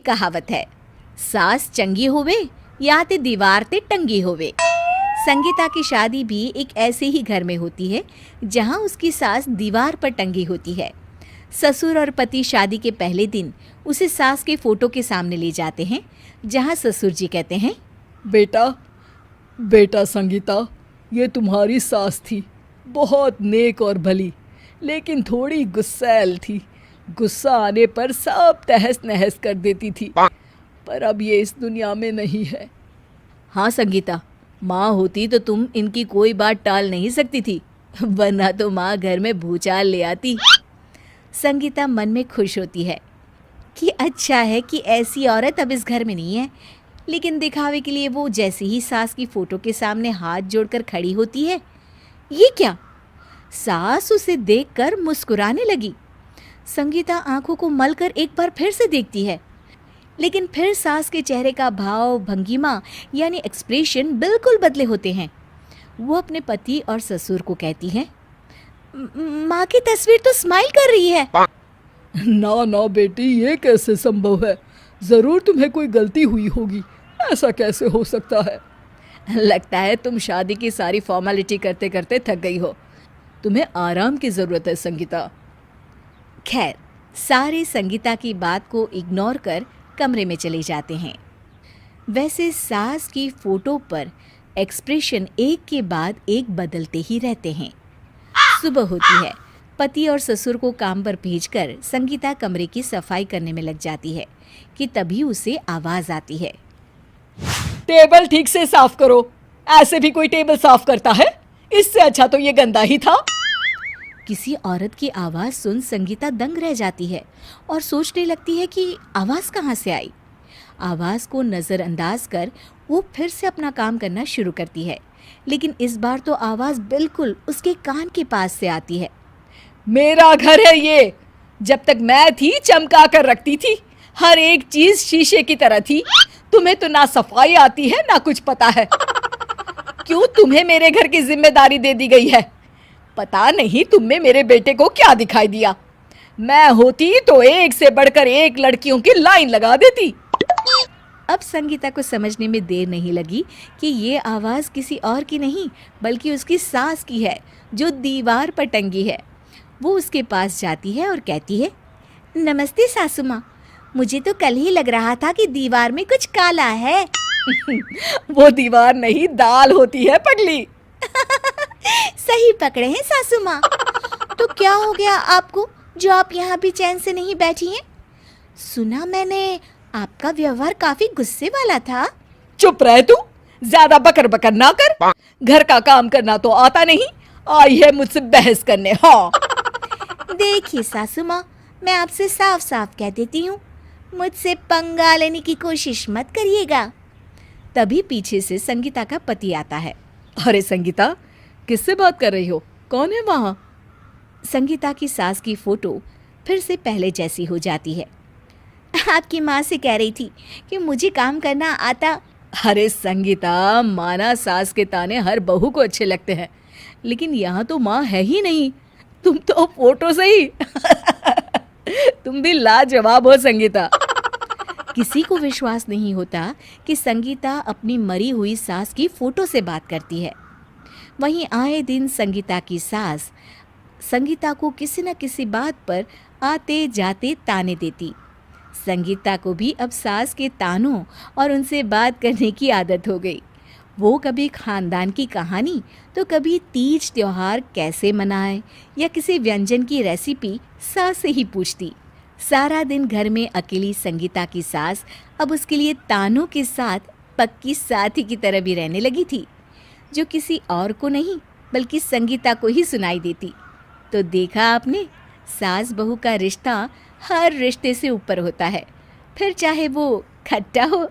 कहावत है, सास चंगी होवे या ते दीवार ते टंगी होवे। संगीता की शादी भी एक ऐसे ही घर में होती है जहां उसकी सास दीवार पर टंगी होती है। ससुर और पति शादी के पहले दिन उसे सास के फोटो के सामने ले जाते हैं, जहां ससुर जी कहते हैं, बेटा बेटा संगीता, ये तुम्हारी सास थी, बहुत नेक और भली, लेकिन थोड़ी गुस्सैल थी। गुस्सा आने पर सब तहस नहस कर देती थी, पर अब ये इस दुनिया में नहीं है। हाँ संगीता, माँ होती तो तुम इनकी कोई बात टाल नहीं सकती थी, वरना तो माँ घर में भूचाल ले आती। संगीता मन में खुश होती है कि अच्छा है कि ऐसी औरत अब इस घर में नहीं है, लेकिन दिखावे के लिए वो जैसे ही सास की फोटो के सामने हाथ जोड़कर खड़ी होती है, ये क्या? सास उसे देखकर मुस्कुराने लगी। संगीता आंखों को मलकर एक बार फिर से देखती है, लेकिन फिर सास के चेहरे का भाव, भंगिमा यानी एक्सप्रेशन बिल्कुल बदले होते हैं। वो अपने पति और ससुर को कहती है, माँ की तस्वीर तो स्माइल कर रही है। ना ना बेटी, ये कैसे संभव है? जरूर तुम्हें कोई गलती हुई होगी, ऐसा कैसे हो सकता है? लगता है तुम शादी की सारी फॉर्मेलिटी करते करते थक गई हो, तुम्हें आराम की ज़रूरत है संगीता। खैर, सारे संगीता की बात को इग्नोर कर कमरे में चले जाते हैं। वैसे सास की फोटो पर एक्सप्रेशन एक के बाद एक बदलते ही रहते हैं। सुबह होती है, पति और ससुर को काम पर भेजकर संगीता कमरे की सफाई करने में लग जाती है कि तभी उसे आवाज़ आती है, टेबल ठीक से साफ करो। ऐसे भी कोई टेबल साफ करता है? इससे अच्छा तो ये गंदा ही था। किसी औरत की आवाज़ सुन संगीता दंग रह जाती है और सोचने लगती है कि आवाज़ कहाँ से आई। आवाज़ को नज़रअंदाज कर वो फिर से अपना काम करना शुरू करती है, लेकिन इस बार तो आवाज़ बिल्कुल उसके कान के पास से आती है। मेरा घर है ये। जब तक मैं थी चमका कर रखती थी, हर एक चीज शीशे की तरह थी। तुम्हें तो ना सफाई आती है ना कुछ पता है। क्यों तुम्हें मेरे घर की जिम्मेदारी दे दी गई है? पता नहीं तुम में मेरे बेटे को क्या दिखाई दिया। मैं होती तो एक से बढ़कर एक लड़कियों की लाइन लगा देती। अब संगीता को समझने में देर नहीं लगी कि ये आवाज़ किसी और की नहीं बल्कि उसकी सास की है, जो दीवार पर टंगी है। वो उसके पास जाती है और कहती है, नमस्ते सासू माँ, मुझे तो कल ही लग रहा था कि दीवार में कुछ काला है। वो दीवार नहीं, दाल होती है पगली। सही पकड़े हैं सासू माँ। तो क्या हो गया आपको जो आप यहाँ भी चैन से नहीं बैठी हैं? सुना मैंने आपका व्यवहार काफी गुस्से वाला था। चुप रह तू, ज्यादा बकर बकर ना कर। घर का काम करना तो आता नहीं, आई है मुझसे बहस करने। हाँ देखिए सासू माँ, मैं आपसे साफ साफ कह देती हूँ, मुझसे पंगा लेने की कोशिश मत करिएगा। तभी पीछे से संगीता का पति आता है। अरे संगीता, किससे बात कर रही हो? कौन है वहाँ? संगीता की सास की फोटो फिर से पहले जैसी हो जाती है। आपकी माँ से कह रही थी कि मुझे काम करना आता। अरे संगीता, माना सास के ताने हर बहू को अच्छे लगते हैं, लेकिन यहाँ तो माँ है ही नहीं। तुम तो फोटो से ही तुम भी लाजवाब हो संगीता। किसी को विश्वास नहीं होता कि संगीता अपनी मरी हुई सास की फोटो से बात करती है। वहीं आए दिन संगीता की सास संगीता को किसी न किसी बात पर आते जाते ताने देती। संगीता को भी अब सास के तानों और उनसे बात करने की आदत हो गई। वो कभी खानदान की कहानी तो कभी तीज त्योहार कैसे मनाए या किसी व्यंजन की रेसिपी सास से ही पूछती। सारा दिन घर में अकेली संगीता की सास अब उसके लिए तानों के साथ पक्की साथी की तरह भी रहने लगी थी, जो किसी और को नहीं बल्कि संगीता को ही सुनाई देती। तो देखा आपने, सास बहू का रिश्ता हर रिश्ते से ऊपर होता है, फिर चाहे वो खट्टा हो